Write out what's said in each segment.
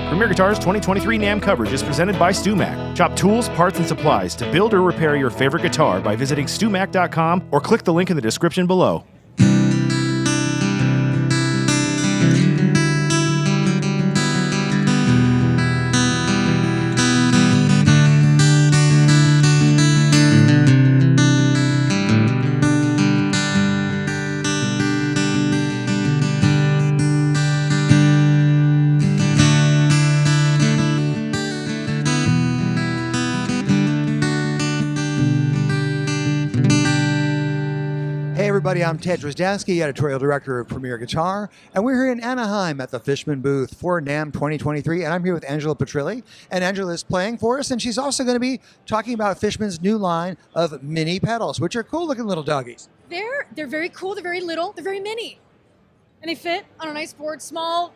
Premier Guitar's 2023 NAMM coverage is presented by StewMac. Shop tools, parts, and supplies to build or repair your favorite guitar by visiting StewMac.com or click the link in the description below. Hey everybody, I'm Ted Drozdansky, Editorial Director of Premier Guitar, and we're here in Anaheim at the Fishman booth for NAMM 2023, and I'm here with Angela Petrilli, and Angela is playing for us, and she's also going to be talking about Fishman's new line of mini pedals, which are cool-looking little doggies. They're very cool, they're very little, they're very mini, and they fit on a nice board, small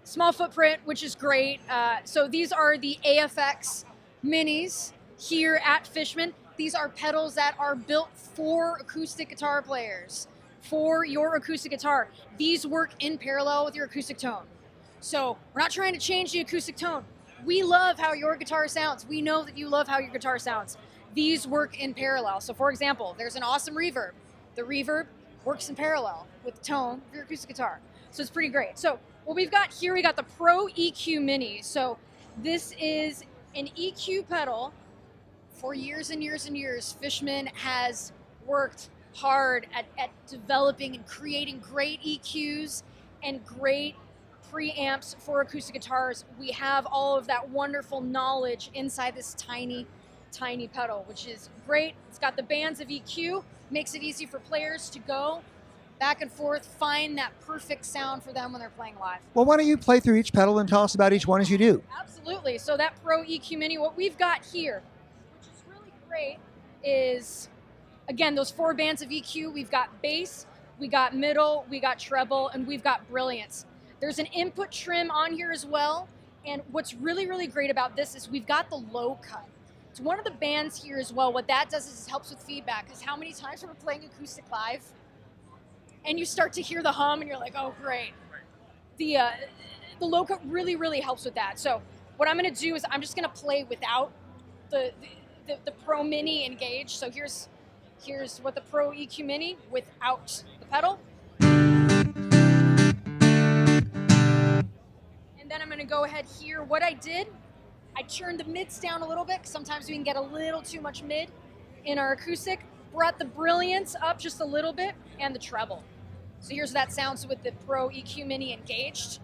footprint, which is great. So these are the AFX minis here at Fishman. These are pedals that are built for acoustic guitar players, for your acoustic guitar. These work in parallel with your acoustic tone. So we're not trying to change the acoustic tone. We love how your guitar sounds. We know that you love how your guitar sounds. These work in parallel. So for example, there's an awesome reverb. The reverb works in parallel with the tone of your acoustic guitar. So it's pretty great. So what we've got here, we got the Pro EQ Mini. So this is an EQ pedal. For years and years and years, Fishman has worked hard at developing and creating great EQs and great preamps for acoustic guitars. We have all of that wonderful knowledge inside this tiny, tiny pedal, which is great. It's got the bands of EQ, makes it easy for players to go back and forth, find that perfect sound for them when they're playing live. Well, why don't you play through each pedal and tell us about each one as you do? Absolutely. So that Pro EQ Mini, what we've got here, great, is again those 4 bands of EQ. We've got bass, we got middle, we got treble, and we've got brilliance. There's an input trim on here as well, and what's really, really great about this is we've got the low cut. It's one of the bands here as well. What that does is it helps with feedback, because how many times we're playing acoustic live and you start to hear the hum and you're like, oh great. The low cut really, really helps with that. So what I'm going to do is I'm just going to play without the Pro Mini engaged. So here's what the Pro EQ Mini without the pedal. And then I'm gonna go ahead here. What I did, I turned the mids down a little bit, because sometimes we can get a little too much mid in our acoustic. Brought the brilliance up just a little bit, and the treble. So here's what that sounds with the Pro EQ Mini engaged.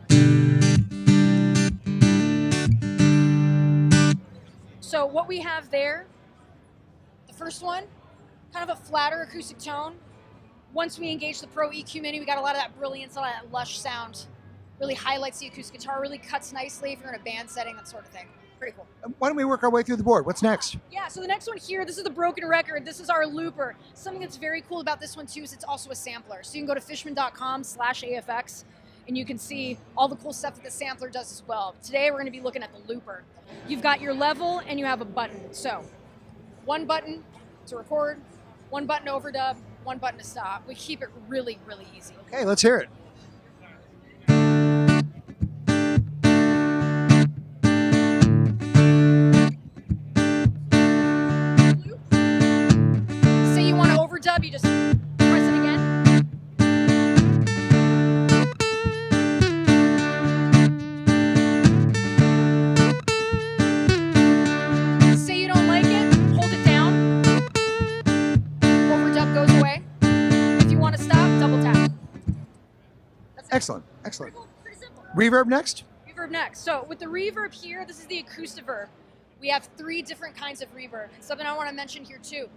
So what we have there, the first one, kind of a flatter acoustic tone. Once we engage the Pro EQ Mini, we got a lot of that brilliance, a lot of that lush sound. Really highlights the acoustic guitar, really cuts nicely if you're in a band setting, that sort of thing. Pretty cool. Why don't we work our way through the board? What's next? Yeah, so the next one here, this is the Broken Record. This is our looper. Something that's very cool about this one too is it's also a sampler. So you can go to fishman.com/AFX and you can see all the cool stuff that the sampler does as well. Today we're going to be looking at the looper. You've got your level and you have a button. So one button to record, one button to overdub, one button to stop. We keep it really, really easy. Okay, let's hear it. Say you want to overdub, you just press it again. Say you don't like it, hold it down. Overdub goes away. If you want to stop, double tap. That's it. Excellent, excellent. Pretty simple. Reverb next? Reverb next. So with the reverb here, this is the Acoustiverb. We have 3 different kinds of reverb. And something I want to mention here too.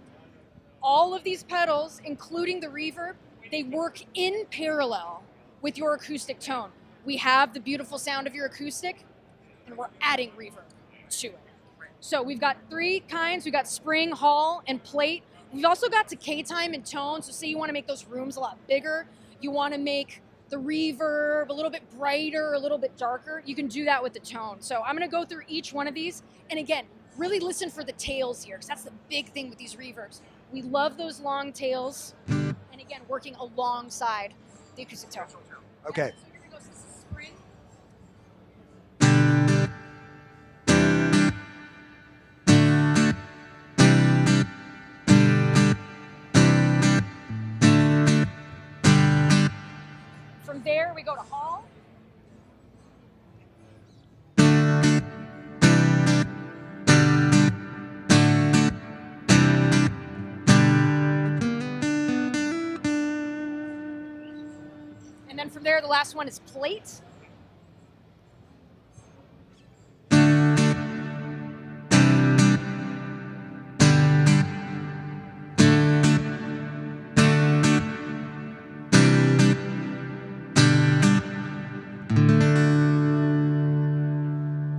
All of these pedals, including the reverb, they work in parallel with your acoustic tone. We have the beautiful sound of your acoustic, and we're adding reverb to it. So we've got 3 kinds. We've got spring, hall, and plate. We've also got decay time and tone. So say you want to make those rooms a lot bigger. You want to make the reverb a little bit brighter, a little bit darker. You can do that with the tone. So I'm going to go through each one of these. And again, really listen for the tails here, because that's the big thing with these reverbs. We love those long tails. And again, working alongside the acoustic tone. Okay. Yeah, so here we go. So this is spring. From there, we go to Hall. And then from there, the last one is Plate.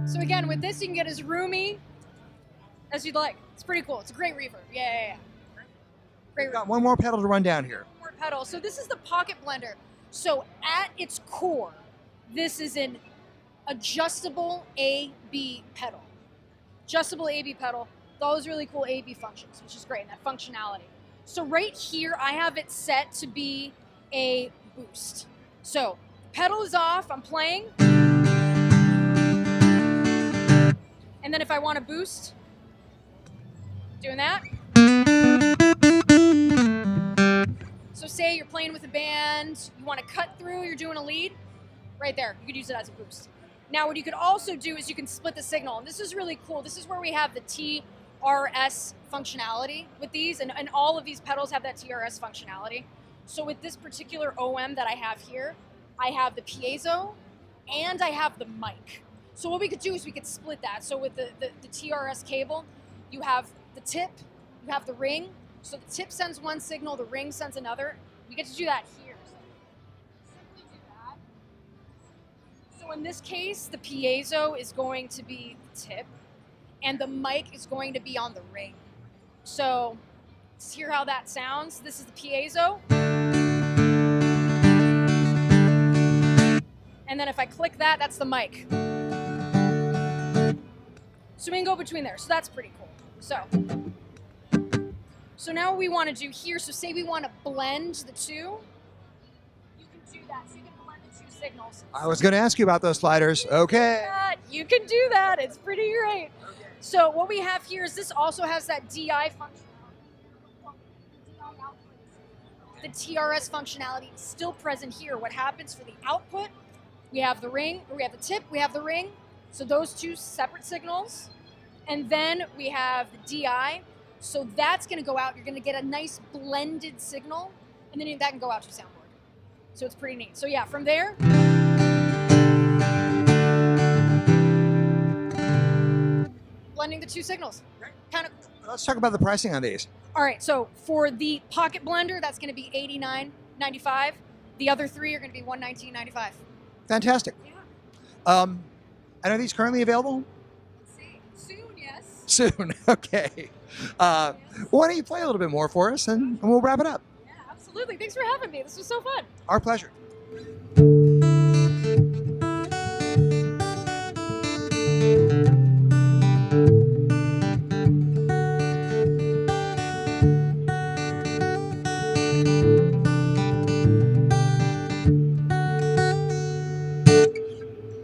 So again, with this, you can get as roomy as you'd like. It's pretty cool. It's a great reverb. Yeah. Great reverb. Got one more pedal to run down here. One more pedal. So this is the Pocket Blender. So at its core, this is an adjustable A/B pedal. Adjustable A/B pedal. With all those really cool A/B functions, which is great, and that functionality. So right here, I have it set to be a boost. So pedal is off. I'm playing. And then if I want to boost, doing that. So say you're playing with a band, you want to cut through, you're doing a lead, right there. You could use it as a boost. Now what you could also do is you can split the signal. And this is really cool. This is where we have the TRS functionality with these, and all of these pedals have that TRS functionality. So with this particular OM that I have here, I have the piezo and I have the mic. So what we could do is we could split that. So with the TRS cable, you have the tip, you have the ring. So the tip sends one signal, the ring sends another. We get to do that here. So simply do that. So in this case, the piezo is going to be the tip, and the mic is going to be on the ring. So let's hear how that sounds. This is the piezo. And then if I click that, that's the mic. So we can go between there. So that's pretty cool. So now what we want to do here, so say we want to blend the two, you can do that. So you can blend the two signals. I was going to ask you about those sliders. Okay. You can do that. It's pretty great. Okay. So what we have here is this also has that DI functionality. The TRS functionality is still present here. What happens for the output, we have the ring, or we have the tip, we have the ring. So those two separate signals. And then we have the DI. So that's going to go out. You're going to get a nice blended signal. And then that can go out to your soundboard. So it's pretty neat. So yeah, from there. Blending the two signals. Kind of. Let's talk about the pricing on these. All right. So for the Pocket Blender, that's going to be $89.95. The other three are going to be $119.95. Fantastic. Yeah. And are these currently available? Let's see. Soon, yes. Soon. Okay. Why don't you play a little bit more for us, and we'll wrap it up. Yeah, absolutely. Thanks for having me. This was so fun. Our pleasure.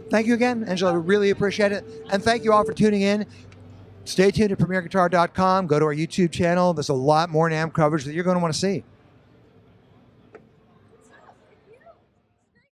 Thank you again, Angela. We really appreciate it. And thank you all for tuning in. Stay tuned at premierguitar.com. Go to our YouTube channel. There's a lot more NAMM coverage that you're going to want to see.